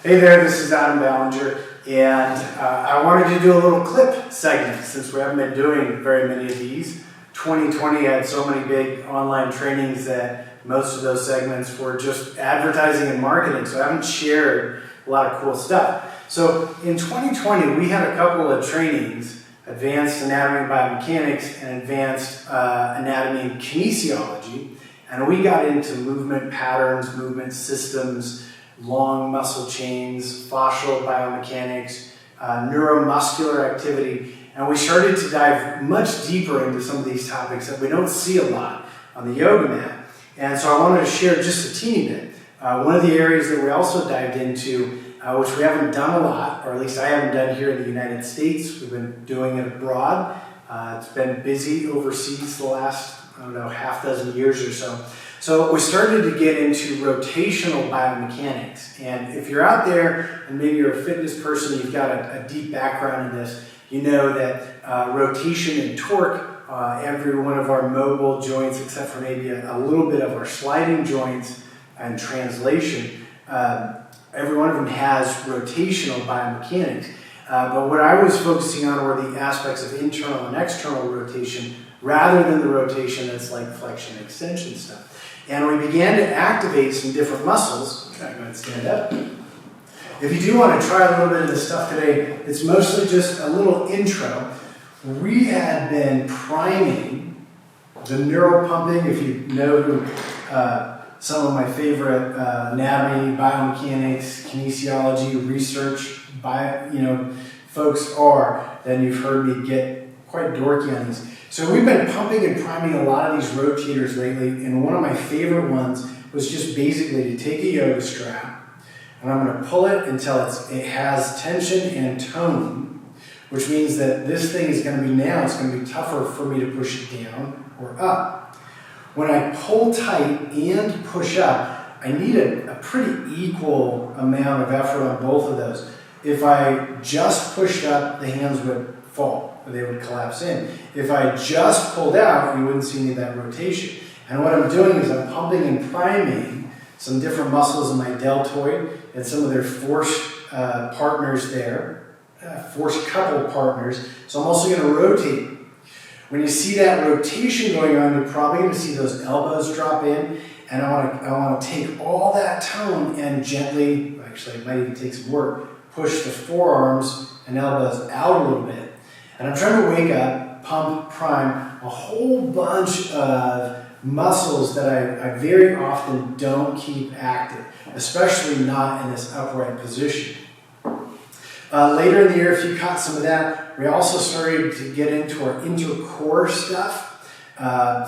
Hey there, this is Adam Ballenger, and I wanted to do a little clip segment since we haven't been doing very many of these. 2020 had so many big online trainings that most of those segments were just advertising and marketing, so I haven't shared a lot of cool stuff. So in 2020, we had a couple of trainings, Advanced Anatomy and Biomechanics and Advanced Anatomy and Kinesiology, and we got into movement patterns, movement systems, long muscle chains, fascial biomechanics, neuromuscular activity, and we started to dive much deeper into some of these topics that we don't see a lot on the yoga mat. And so I wanted to share just a teeny bit. One of the areas that we also dived into, which we haven't done a lot, or at least I haven't done here in the United States, we've been doing it abroad. It's been busy overseas the last, half dozen years or so. So we started to get into rotational biomechanics. And if you're out there and maybe you're a fitness person, you've got a deep background in this, you know that rotation and torque, every one of our mobile joints, except for maybe a little bit of our sliding joints and translation, every one of them has rotational biomechanics. But what I was focusing on were the aspects of internal and external rotation rather than the rotation that's like flexion and extension stuff. And we began to activate some different muscles. Okay, go ahead and stand up. If you do want to try a little bit of this stuff today, it's mostly just a little intro. We had been priming the neural pumping. If you know who some of my favorite anatomy, biomechanics, kinesiology, research, folks are, then you've heard me get quite dorky on these. So we've been pumping and priming a lot of these rotators lately, and one of my favorite ones was just basically to take a yoga strap, and I'm going to pull it until it has tension and tone, which means that this thing is going to be it's going to be tougher for me to push it down or up. When I pull tight and push up, I need a pretty equal amount of effort on both of those. If I just pushed up, the hands would fall. They would collapse in. If I just pulled out, you wouldn't see any of that rotation. And what I'm doing is I'm pumping and priming some different muscles in my deltoid and some of their force partners there, force coupled partners. So I'm also going to rotate. When you see that rotation going on, you're probably going to see those elbows drop in. And I want to take all that tone and gently, actually it might even take some work, push the forearms and elbows out a little bit. And I'm trying to wake up, pump, prime, a whole bunch of muscles that I very often don't keep active, especially not in this upright position. Later in the year, if you caught some of that, we also started to get into our intercore stuff,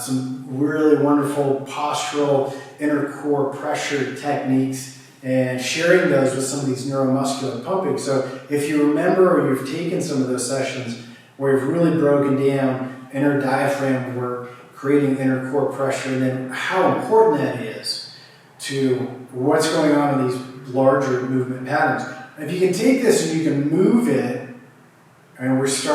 some really wonderful postural intercore pressure techniques, and sharing those with some of these neuromuscular pumping. So if you remember or you've taken some of those sessions where we've really broken down inner diaphragm work, creating inner core pressure, and then how important that is to what's going on in these larger movement patterns. If you can take this and you can move it, and this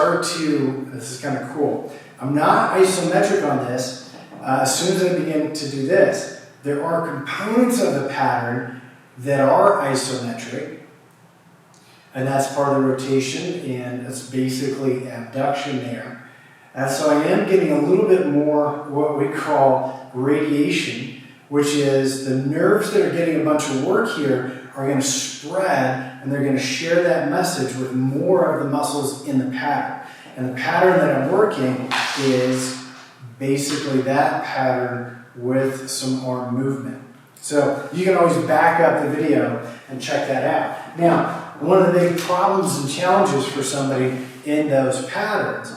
is kind of cool. I'm not isometric on this. As soon as I begin to do this, there are components of the pattern that are isometric, and that's part of the rotation, and it's basically abduction there. And so I am getting a little bit more what we call radiation, which is the nerves that are getting a bunch of work here are going to spread, and they're going to share that message with more of the muscles in the pattern. And the pattern that I'm working is basically that pattern with some arm movement. So you can always back up the video and check that out. Now, one of the big problems and challenges for somebody in those patterns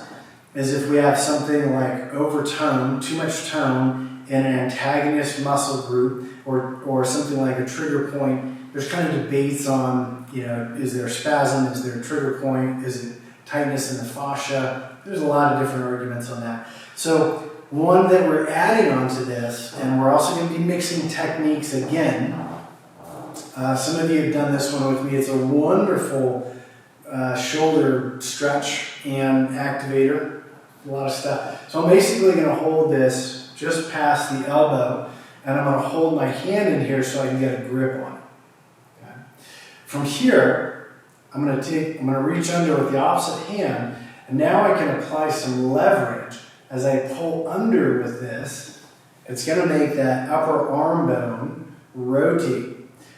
is if we have something like overtone, too much tone in an antagonist muscle group, or something like a trigger point. There's kind of debates on, is there a spasm, is there a trigger point, is it tightness in the fascia? There's a lot of different arguments on that. So one that we're adding onto this, and we're also going to be mixing techniques again. Some of you have done this one with me. It's a wonderful shoulder stretch and activator, a lot of stuff. So I'm basically going to hold this just past the elbow, and I'm going to hold my hand in here so I can get a grip on it. Okay? From here, I'm going to reach under with the opposite hand, and now I can apply some leverage. As I pull under with this, it's going to make that upper arm bone rotate.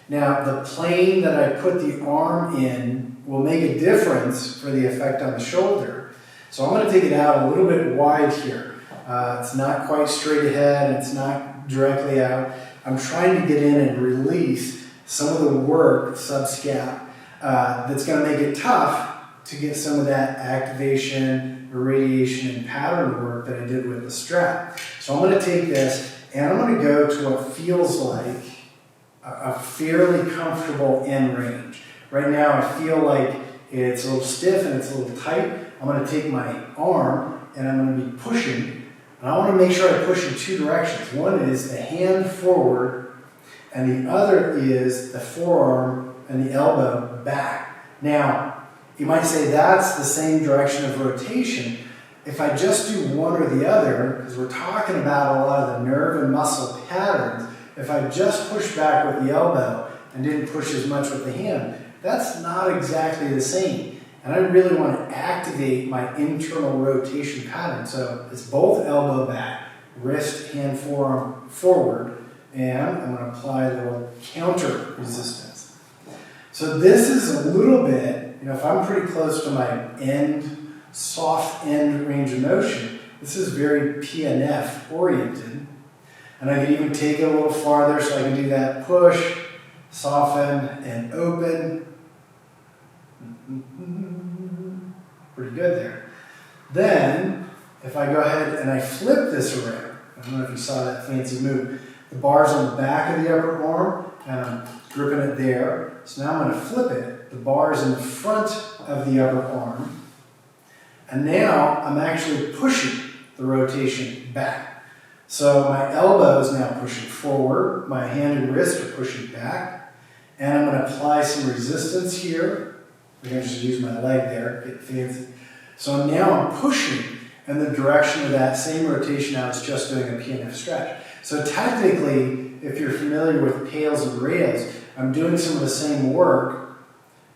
Now, the plane that I put the arm in will make a difference for the effect on the shoulder. So I'm going to take it out a little bit wide here. It's not quite straight ahead, it's not directly out. I'm trying to get in and release some of the work, subscap, that's going to make it tough to get some of that activation, irradiation, and pattern work that I did with the strap. So I'm going to take this and I'm going to go to what feels like a fairly comfortable end range. Right now I feel like it's a little stiff and it's a little tight. I'm going to take my arm and I'm going to be pushing. And I want to make sure I push in two directions. One is the hand forward and the other is the forearm and the elbow back. Now, you might say that's the same direction of rotation. If I just do one or the other, because we're talking about a lot of the nerve and muscle patterns, if I just push back with the elbow and didn't push as much with the hand, that's not exactly the same. And I really want to activate my internal rotation pattern. So it's both elbow back, wrist, hand, forearm forward, and I'm going to apply a little counter resistance. So this is a little bit, if I'm pretty close to my soft end range of motion, this is very PNF oriented. And I can even take it a little farther so I can do that push, soften, and open. Pretty good there. Then, if I go ahead and I flip this around, I don't know if you saw that fancy move, the bar's on the back of the upper arm, and I'm gripping it there. So now I'm going to flip it. The bar's in the front of the upper arm. And now I'm actually pushing the rotation back. So my elbow is now pushing forward, my hand and wrist are pushing back, and I'm going to apply some resistance here. I'm going to just use my leg there, get fancy. So now I'm pushing in the direction of that same rotation I was just doing a PNF stretch. So technically, if you're familiar with Pails and rails, I'm doing some of the same work.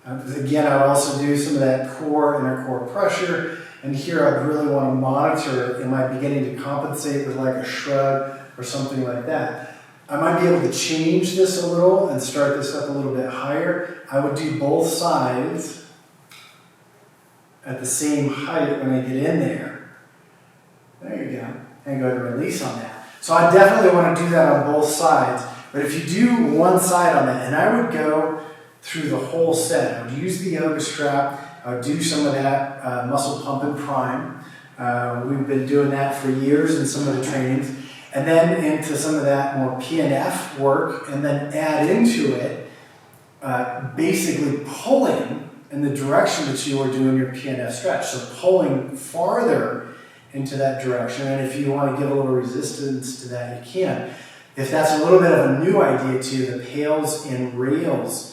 Again, I would also do some of that core, inner core pressure. And here I really want to monitor, am I beginning to compensate with like a shrug or something like that? I might be able to change this a little and start this up a little bit higher. I would do both sides at the same height when I get in there. There you go. And go ahead and release on that. So I definitely want to do that on both sides. But if you do one side on that, and I would go through the whole set. I would use the yoga strap. I would do some of that muscle pump and prime. We've been doing that for years in some of the trainings. And then into some of that more PNF work, and then add into it basically pulling in the direction that you are doing your PNF stretch. So pulling farther into that direction. And if you want to give a little resistance to that, you can. If that's a little bit of a new idea to you, the Pails and rails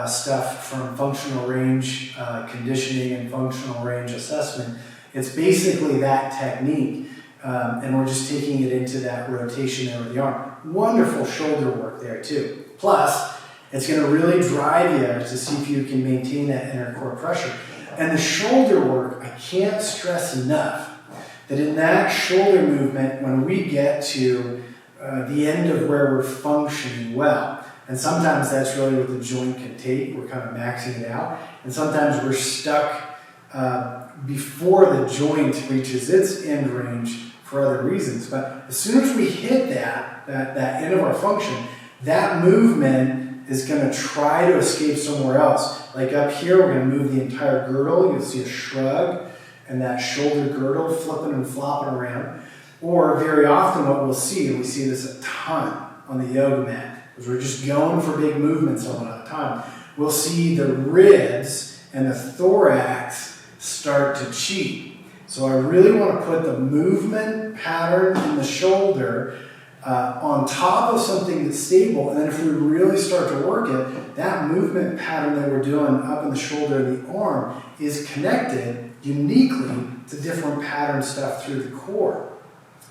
stuff from functional range conditioning and functional range assessment, it's basically that technique. And we're just taking it into that rotation over the arm. Wonderful shoulder work there too. Plus, it's going to really drive you to see if you can maintain that inner core pressure. And the shoulder work, I can't stress enough that in that shoulder movement, when we get to the end of where we're functioning well, and sometimes that's really what the joint can take, we're kind of maxing it out, and sometimes we're stuck before the joint reaches its end range for other reasons. But as soon as we hit that end of our function, that movement is going to try to escape somewhere else. Like up here, we're going to move the entire girdle. You'll see a shrug and that shoulder girdle flipping and flopping around. Or very often what we'll see, and we see this a ton on the yoga mat, because we're just going for big movements a lot of the time, we'll see the ribs and the thorax start to cheat. So I really want to put the movement pattern in the shoulder on top of something that's stable, and then if we really start to work it, that movement pattern that we're doing up in the shoulder and the arm is connected uniquely to different pattern stuff through the core.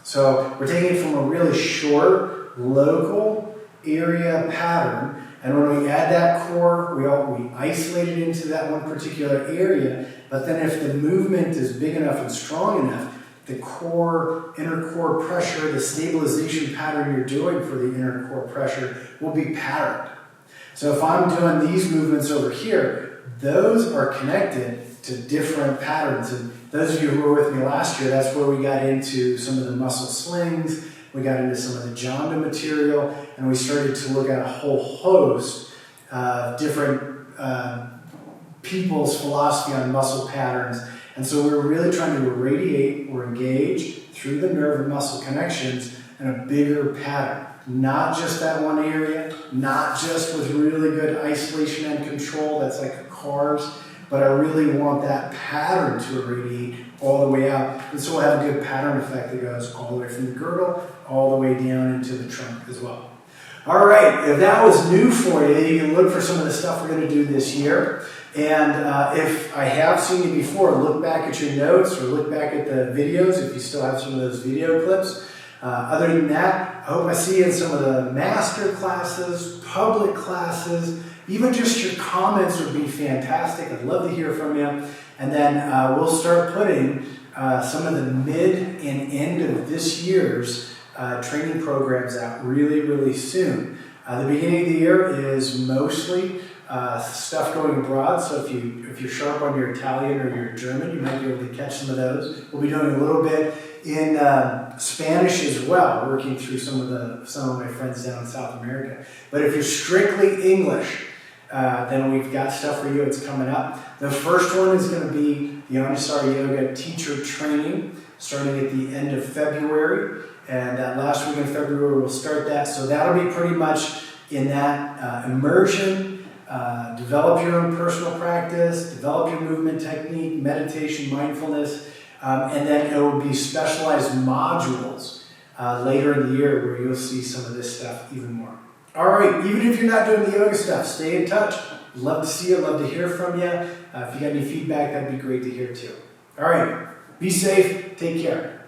So we're taking it from a really short, local area pattern, And when we add that core, we isolate it into that one particular area, but then if the movement is big enough and strong enough, the core, inner core pressure, the stabilization pattern you're doing for the inner core pressure will be patterned. So if I'm doing these movements over here, those are connected to different patterns. And those of you who were with me last year, that's where we got into some of the muscle slings, we got into some of the Jonda material, and we started to look at a whole host of different people's philosophy on muscle patterns. And so we're really trying to irradiate or engage through the nerve and muscle connections in a bigger pattern. Not just that one area, not just with really good isolation and control, that's like cars, but I really want that pattern to irradiate all the way out. And so we'll have a good pattern effect that goes all the way from the girdle, all the way down into the trunk as well. All right, if that was new for you, you can look for some of the stuff we're going to do this year. And if I have seen you before, look back at your notes or look back at the videos if you still have some of those video clips. Other than that, I hope I see you in some of the master classes, public classes, even just your comments would be fantastic. I'd love to hear from you. And then we'll start putting some of the mid and end of this year's training programs out really, really soon. The beginning of the year is mostly stuff going abroad, so if you're sharp on your Italian or your German, you might be able to catch some of those. We'll be doing a little bit in Spanish as well, working through some of my friends down in South America. But if you're strictly English, then we've got stuff for you. It's coming up. The first one is going to be the Anusara Yoga teacher training, starting at the end of February, and that last week in February we'll start that. So that'll be pretty much in that immersion. Develop your own personal practice, develop your movement technique, meditation, mindfulness, and then it will be specialized modules later in the year where you'll see some of this stuff even more. All right, even if you're not doing the yoga stuff, stay in touch. Love to see you, love to hear from you. If you got any feedback, that'd be great to hear too. All right, be safe, take care.